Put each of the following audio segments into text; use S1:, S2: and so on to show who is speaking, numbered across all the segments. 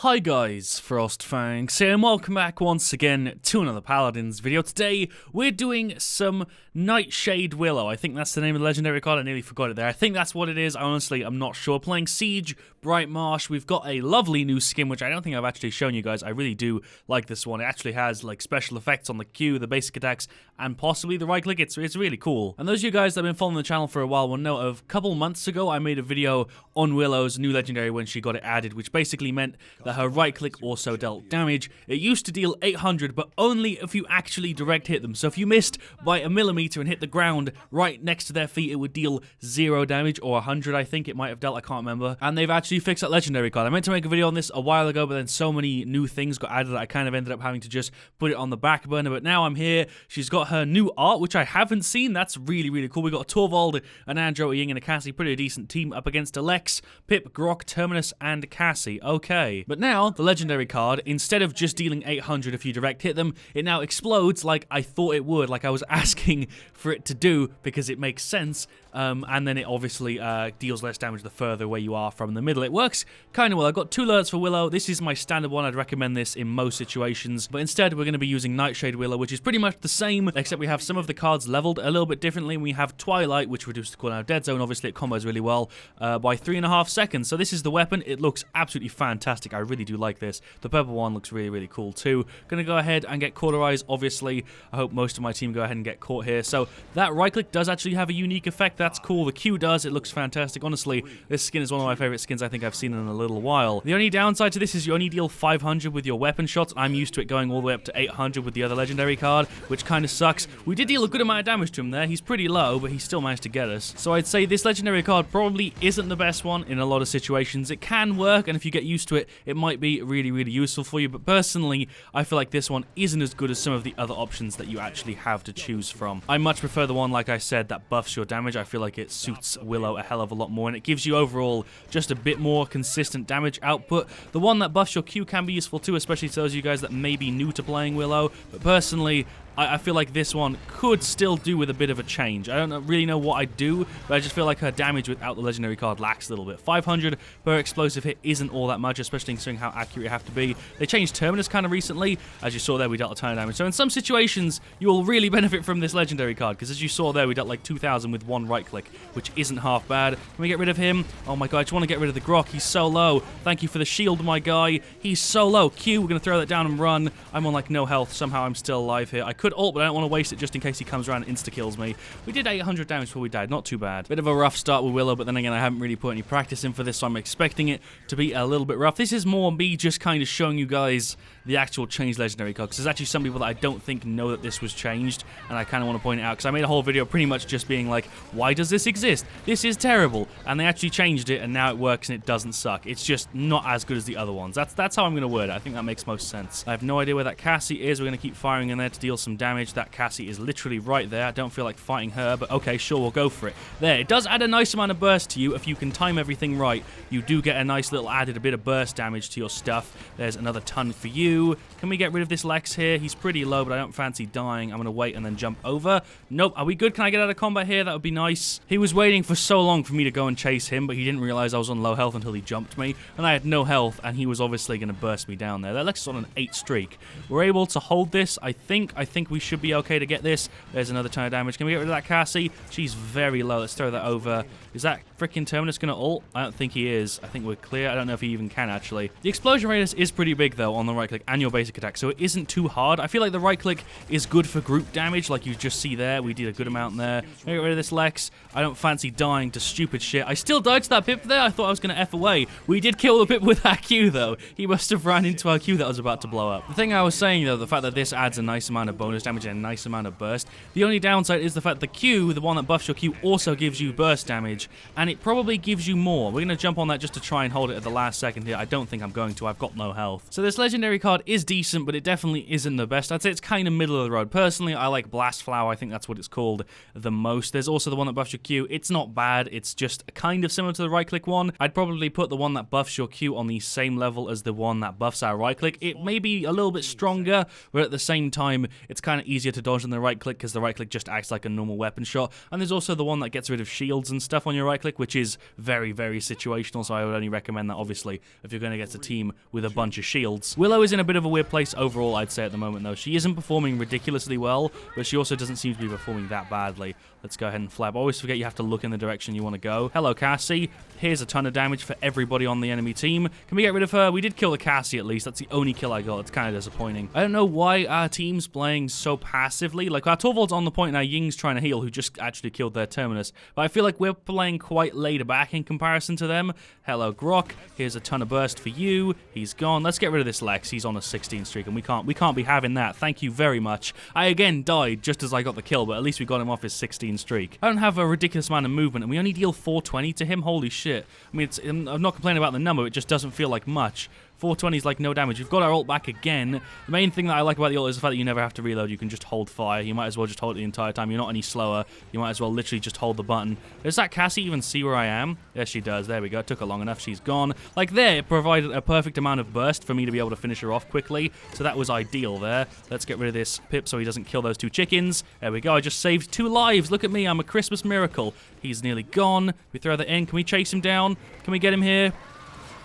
S1: Hi guys, FrostFangs here and welcome back once again to another Paladins video. Today we're doing some Nightshade Willow. I think that's the name of the legendary card. I nearly forgot it there. I think that's what it is. Honestly, I'm not sure. Playing Siege, Bright Marsh. We've got a lovely new skin which I don't think I've actually shown you guys. I really do like this one. It actually has like special effects on the Q, the basic attacks, and possibly the right click. It's really cool. And those of you guys that have been following the channel for a while will know of a couple months ago I made a video on Willow's new legendary when she got it added, which basically meant that her right click also dealt damage. It used to deal 800, but only if you actually direct hit them. So if you missed by a millimeter and hit the ground right next to their feet, it would deal 0 damage, or 100 I think it might have dealt, I can't remember. And they've actually fixed that legendary card. I meant to make a video on this a while ago, but then so many new things got added that I kind of ended up having to just put it on the back burner. But now I'm here. She's got her new art, which I haven't seen. That's really cool. We got a Torvald, an Andro, a Ying, and a Cassie. Pretty decent team up against Alex, Pip, Grok, Terminus, and Cassie. Okay. But now, the legendary card, instead of just dealing 800 if you direct hit them, it now explodes like I thought it would, like I was asking for it to do, because it makes sense. And then it obviously deals less damage the further away you are from the middle. It works kind of well. I've got 2 alerts for Willow. This is my standard one. I'd recommend this in most situations. But instead, we're going to be using Nightshade Willow, which is pretty much the same, except we have some of the cards leveled a little bit differently. We have Twilight, which reduces the cooldown of Dead Zone. Obviously, it combos really well by 3.5 seconds. So this is the weapon. It looks absolutely fantastic. I really do like this. The purple one looks really cool too. Going to go ahead and get Cauterize, obviously. I hope most of my team go ahead and get caught here. So that right click does actually have a unique effect. That's cool. The Q does. It looks fantastic. Honestly, this skin is one of my favorite skins I think I've seen in a little while. The only downside to this is you only deal 500 with your weapon shots. I'm used to it going all the way up to 800 with the other legendary card, which kind of sucks. We did deal a good amount of damage to him there. He's pretty low, but he still managed to get us. So I'd say this legendary card probably isn't the best one in a lot of situations. It can work, and if you get used to it, it might be really useful for you. But personally, I feel like this one isn't as good as some of the other options that you actually have to choose from. I much prefer the one, like I said, that buffs your damage. I feel like it suits Willow a hell of a lot more, and it gives you overall just a bit more consistent damage output. The one that buffs your Q can be useful too, especially to those of you guys that may be new to playing Willow, but personally, I feel like this one could still do with a bit of a change. I don't really know what I'd do, but I just feel like her damage without the legendary card lacks a little bit. 500 per explosive hit isn't all that much, especially considering how accurate you have to be. They changed Terminus kind of recently. As you saw there, we dealt a ton of damage. So in some situations, you will really benefit from this legendary card, because as you saw there, we dealt like 2,000 with one right click, which isn't half bad. Can we get rid of him? Oh my god, I just want to get rid of the Grok. He's so low. Thank you for the shield, my guy. He's so low. Q, we're going to throw that down and run. I'm on like no health. Somehow I'm still alive here. I could ult, but I don't want to waste it just in case he comes around and insta-kills me. We did 800 damage before we died. Not too bad. Bit of a rough start with Willow, but then again, I haven't really put any practice in for this, so I'm expecting it to be a little bit rough. This is more me just kind of showing you guys the actual changed legendary card, because there's actually some people that I don't think know that this was changed, and I kind of want to point it out, because I made a whole video pretty much just being like, why does this exist? This is terrible. And they actually changed it, and now it works, and it doesn't suck. It's just not as good as the other ones. That's how I'm going to word it. I think that makes most sense. I have no idea where that Cassie is. We're going to keep firing in there to deal some damage. That Cassie is literally right there. I don't feel like fighting her, but okay, sure, we'll go for it. There, it does add a nice amount of burst to you. If you can time everything right, you do get a nice little added a bit of burst damage to your stuff. There's another ton for you. Can we get rid of this Lex here? He's pretty low, but I don't fancy dying. I'm going to wait and then jump over. Nope. Are we good? Can I get out of combat here? That would be nice. He was waiting for so long for me to go and chase him, but he didn't realize I was on low health until he jumped me, and I had no health, and he was obviously going to burst me down there. That Lex is on an 8 streak. We're able to hold this, I think. I think we should be okay to get this. There's another ton of damage. Can we get rid of that Cassie? She's very low. Let's throw that over. Is that freaking Terminus going to ult? I don't think he is. I think we're clear. I don't know if he even can, actually. The explosion radius is pretty big, though, on the right click and your basic attack, so it isn't too hard. I feel like the right click is good for group damage, like you just see there. We did a good amount there. Get rid of this Lex. I don't fancy dying to stupid shit. I still died to that Pip there. I thought I was going to F away. We did kill the Pip with that Q, though. He must have ran into our Q that was about to blow up. The thing I was saying, though, the fact that this adds a nice amount of bonus damage and a nice amount of burst. The only downside is the fact the Q, the one that buffs your Q, also gives you burst damage, and it probably gives you more. We're going to jump on that just to try and hold it at the last second here. I don't think I'm going to. I've got no health. So this legendary card is decent, but it definitely isn't the best. I'd say it's kind of middle of the road. Personally, I like Blast Flower. I think that's what it's called the most. There's also the one that buffs your Q. It's not bad. It's just kind of similar to the right-click one. I'd probably put the one that buffs your Q on the same level as the one that buffs our right-click. It may be a little bit stronger, but at the same time, it's kind of easier to dodge than the right-click, because the right-click just acts like a normal weapon shot. And there's also the one that gets rid of shields and stuff on your right-click, click, which is very, very situational, so I would only recommend that, obviously, if you're going to get a team with a bunch of shields. Willow is in a bit of a weird place overall, I'd say, at the moment, though. She isn't performing ridiculously well, but she also doesn't seem to be performing that badly. Let's go ahead and flab. Always forget you have to look in the direction you want to go. Hello, Cassie. Here's a ton of damage for everybody on the enemy team. Can we get rid of her? We did kill the Cassie, at least. That's the only kill I got. It's kind of disappointing. I don't know why our team's playing so passively. Like, our Torvald's on the point and our Ying's trying to heal, who just actually killed their Terminus. But I feel like we're playing quite laid back in comparison to them. Hello, Grok. Here's a ton of burst for you. He's gone. Let's get rid of this Lex. He's on a 16 streak, and we can't be having that. Thank you very much. I again died just as I got the kill, but at least we got him off his 16 streak. I don't have a ridiculous amount of movement, and we only deal 420 to him. Holy shit. I mean, I'm not complaining about the number. It just doesn't feel like much. 420 is like no damage. We've got our ult back again. The main thing that I like about the ult is the fact that you never have to reload. You can just hold fire. You might as well just hold it the entire time. You're not any slower. You might as well literally just hold the button. Does that Cassie even see where I am? Yes, she does. There we go. It took her long enough. She's gone. Like there, it provided a perfect amount of burst for me to be able to finish her off quickly. So that was ideal there. Let's get rid of this Pip so he doesn't kill those two chickens. There we go. I just saved 2 lives. Look at me. I'm a Christmas miracle. He's nearly gone. We throw that in. Can we chase him down? Can we get him here?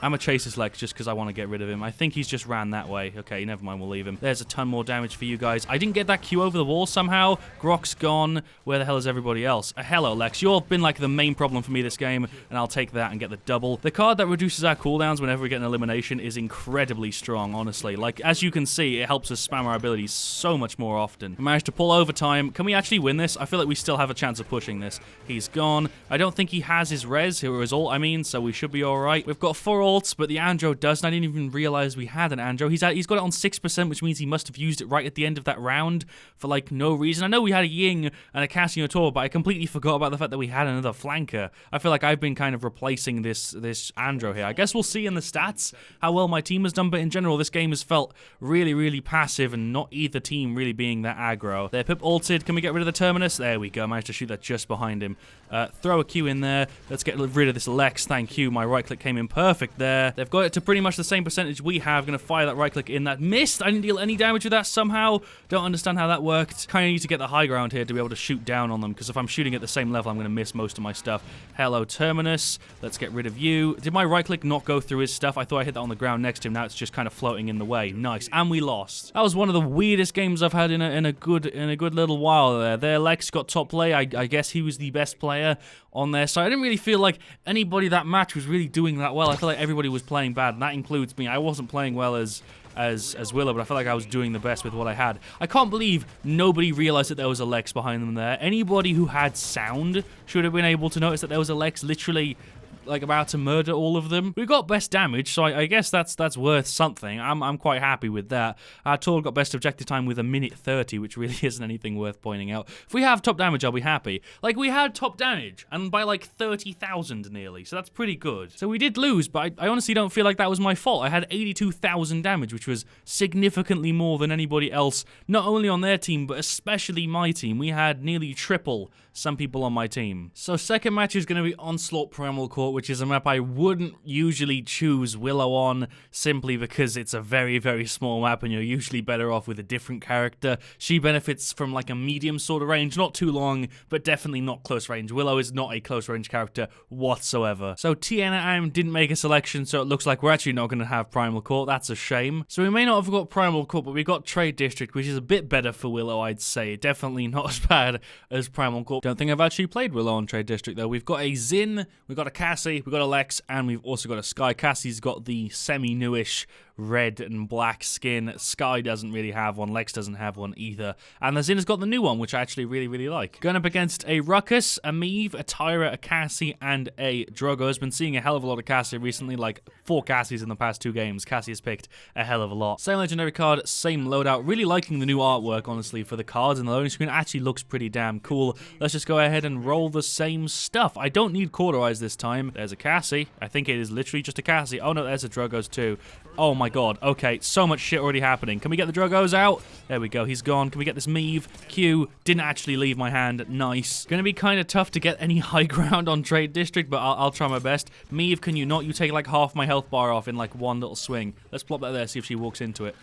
S1: I'm going to chase his Lex just because I want to get rid of him. I think he's just ran that way. Okay, never mind. We'll leave him. There's a ton more damage for you guys. I didn't get that Q over the wall somehow. Grok's gone. Where the hell is everybody else? Hello, Lex. You've been like the main problem for me this game, and I'll take that and get the double. The card that reduces our cooldowns whenever we get an elimination is incredibly strong, honestly. Like, as you can see, it helps us spam our abilities so much more often. We managed to pull overtime. Can we actually win this? I feel like we still have a chance of pushing this. He's gone. I don't think he has his res, or his ult, I mean, so we should be all right. We've got 4 ults, but the Andro doesn't. I didn't even realize we had an Andro. He's got it on 6%, which means he must have used it right at the end of that round for, like, no reason. I know we had a Ying and a Cassie and a Tor, but I completely forgot about the fact that we had another flanker. I feel like I've been kind of replacing this Andro here. I guess we'll see in the stats how well my team has done, but in general, this game has felt really, really passive and not either team really being that aggro. There, Pip ulted. Can we get rid of the Terminus? There we go. Managed to shoot that just behind him. Throw a Q in there. Let's get rid of this Lex. Thank you. My right click came in perfect there. They've got it to pretty much the same percentage we have. Gonna fire that right click in. That missed. I didn't deal any damage with that somehow. Don't understand how that worked. Kind of need to get the high ground here to be able to shoot down on them, because if I'm shooting at the same level, I'm gonna miss most of my stuff. Hello, Terminus. Let's get rid of you. Did my right click not go through his stuff? I thought I hit that on the ground next to him. Now it's just kind of floating in the way. Nice. And we lost. That was one of the weirdest games I've had in a good little while there. There, Lex got top play. I guess he was the best player on their side. I didn't really feel like anybody that match was really doing that well. I feel like everybody was playing bad, and that includes me. I wasn't playing well as Willow, but I felt like I was doing the best with what I had. I can't believe nobody realized that there was a Lex behind them there. Anybody who had sound should have been able to notice that there was a Lex literally like about to murder all of them. We got best damage, so I guess that's worth something. I'm quite happy with that. Our Tor got best objective time with 1:30, which really isn't anything worth pointing out. If we have top damage, I'll be happy. Like, we had top damage, and by like 30,000 nearly, so that's pretty good. So we did lose, but I honestly don't feel like that was my fault. I had 82,000 damage, which was significantly more than anybody else, not only on their team, but especially my team. We had nearly triple some people on my team. So second match is going to be Onslaught Primal Court, which is a map I wouldn't usually choose Willow on, simply because it's a very, very small map and you're usually better off with a different character. She benefits from like a medium sort of range, not too long, but definitely not close range. Willow is not a close range character whatsoever. So TNM didn't make a selection, so it looks like we're actually not going to have Primal Court. That's a shame. So we may not have got Primal Court, but we got Trade District, which is a bit better for Willow, I'd say. Definitely not as bad as Primal Court. Don't think I've actually played Willow on Trade District, though. We've got a Zin, we've got a Cassie, we've got a Lex, and we've also got a Skye. Cassie's got the semi-newish red and black skin. Skye doesn't really have one. Lex doesn't have one either. And the Zin has got the new one, which I actually really, really like. Going up against a Ruckus, a Meve, a Tyra, a Cassie, and a Drogo. Has been seeing a hell of a lot of Cassie recently, like 4 Cassies in the past 2 games. Cassie has picked a hell of a lot. Same legendary card, same loadout. Really liking the new artwork, honestly, for the cards, and the loading screen actually looks pretty damn cool. Let's just go ahead and roll the same stuff. I don't need Cauterize this time. There's a Cassie. I think it is literally just a Cassie. Oh no, there's a Drogos too. Oh my god. Okay, so much shit already happening. Can we get the Drogos out? There we go. He's gone. Can we get this Meve? Q didn't actually leave my hand. Nice. Gonna be kind of tough to get any high ground on Trade District, but I'll try my best. Meve, can you not? You take like half my health bar off in like one little swing. Let's plop that there, see if she walks into it.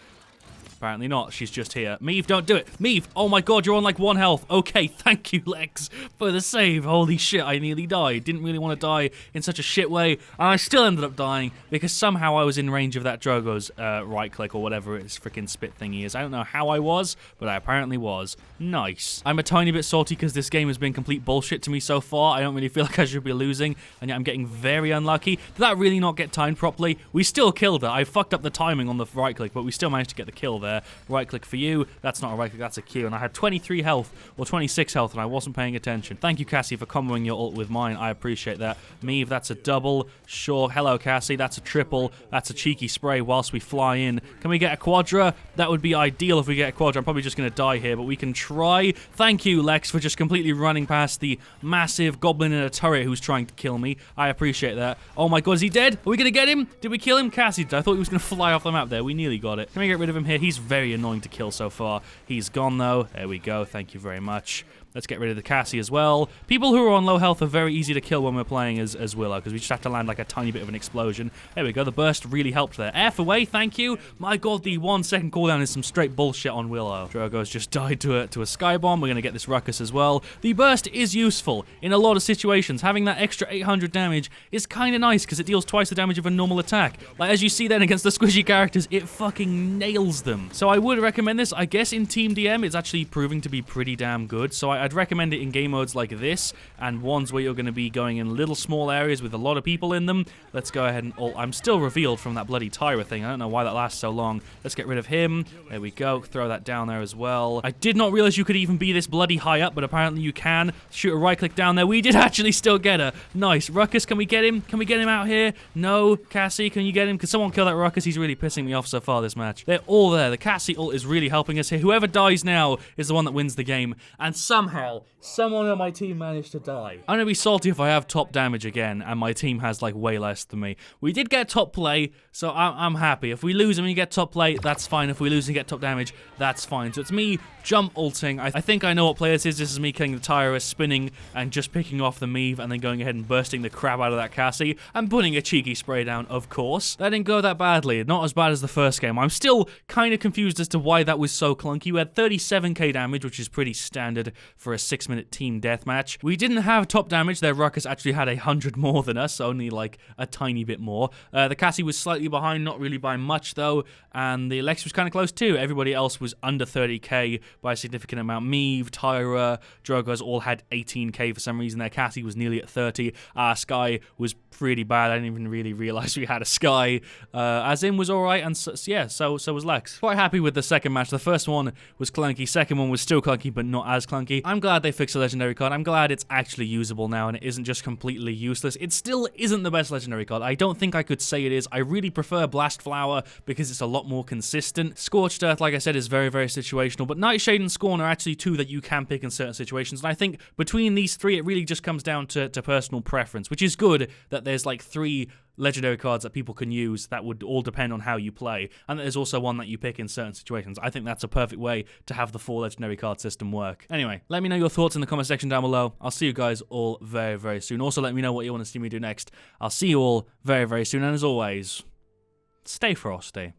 S1: Apparently not. She's just here. Meave, don't do it. Meave, oh my god, you're on like 1 health. Okay, thank you, Lex, for the save. Holy shit, I nearly died. Didn't really want to die in such a shit way. And I still ended up dying because somehow I was in range of that Drogo's right click or whatever its freaking spit thingy is. I don't know how I was, but I apparently was. Nice. I'm a tiny bit salty because this game has been complete bullshit to me so far. I don't really feel like I should be losing, and yet I'm getting very unlucky. Did that really not get timed properly? We still killed her. I fucked up the timing on the right click, but we still managed to get the kill there. Right click for you. That's not a right click, that's a Q. And I had 23 health or 26 health, and I wasn't paying attention. Thank you, Cassie, for comboing your ult with mine. I appreciate that. Meave, that's a double. Sure. Hello, Cassie. That's a triple. That's a cheeky spray whilst we fly in. Can we get a quadra? That would be ideal if we get a quadra. I'm probably just going to die here, but we can try. Thank you, Lex, for just completely running past the massive goblin in a turret who's trying to kill me. I appreciate that. Oh my god, is he dead? Are we going to get him? Did we kill him? Cassie did. I thought he was going to fly off the map there. We nearly got it. Can we get rid of him here? He's very annoying to kill so far. He's gone, though. There we go. Thank you very much. Let's get rid of the Cassie as well. People who are on low health are very easy to kill when we're playing as Willow, because we just have to land like a tiny bit of an explosion. There we go. The burst really helped there. F away, thank you. My god, the 1 second cooldown is some straight bullshit on Willow. Drogo's just died to a skybomb. We're going to get this ruckus as well. The burst is useful in a lot of situations. Having that extra 800 damage is kind of nice because it deals twice the damage of a normal attack. Like, as you see then against the squishy characters, it fucking nails them. So I would recommend this. I guess in Team DM, it's actually proving to be pretty damn good. So I'd recommend it in game modes like this and ones where you're going to be going in little small areas with a lot of people in them. Let's go ahead and ult. I'm still revealed from that bloody Tyra thing. I don't know why that lasts so long. Let's get rid of him. There we go. Throw that down there as well. I did not realize you could even be this bloody high up, but apparently you can. Shoot a right click down there. We did actually still get her. Nice. Ruckus, can we get him? Can we get him out here? No. Cassie, can you get him? Can someone kill that Ruckus? He's really pissing me off so far this match. They're all there. The Cassie ult is really helping us here. Whoever dies now is the one that wins the game. And somehow, someone on my team managed to die. I'm gonna be salty if I have top damage again and my team has like way less than me. We did get top play, so I'm happy. If we lose and we get top play, that's fine. If we lose and get top damage, that's fine. So it's me jump ulting. I think I know what play this is. This is me killing the Tyra, spinning and just picking off the Meave and then going ahead and bursting the crap out of that Cassie and putting a cheeky spray down, of course. That didn't go that badly. Not as bad as the first game. I'm still kind of confused as to why that was so clunky. We had 37k damage, which is pretty standard for a 6-minute team deathmatch. We didn't have top damage. Their Ruckus actually had 100 more than us, only like a tiny bit more. The Cassie was slightly behind, not really by much though, and the Alexa was kind of close too. Everybody else was under 30k by a significant amount. Meave, Tyra, Drogo's all had 18k for some reason. Their Cassie was nearly at 30. Skye was pretty bad. I didn't even really realize we had a Skye. Azim was alright, and so was Lex. Quite happy with the second match. The first one was clunky, second one was still clunky, but not as clunky. I'm glad they fixed the legendary card. I'm glad it's actually usable now and it isn't just completely useless. It still isn't the best legendary card. I don't think I could say it is. I really prefer Blast Flower because it's a lot more consistent. Scorched Earth, like I said, is very, very situational, but Nightshade and Scorn are actually two that you can pick in certain situations, and I think between these three, it really just comes down to personal preference, which is good that there's like 3 legendary cards that people can use that would all depend on how you play, and there's also one that you pick in certain situations. I think that's a perfect way to have the 4 legendary card system work. Anyway, let me know your thoughts in the comment section down below. I'll see you guys all very, very soon. Also, let me know what you want to see me do next. I'll see you all very, very soon, and as always, stay frosty.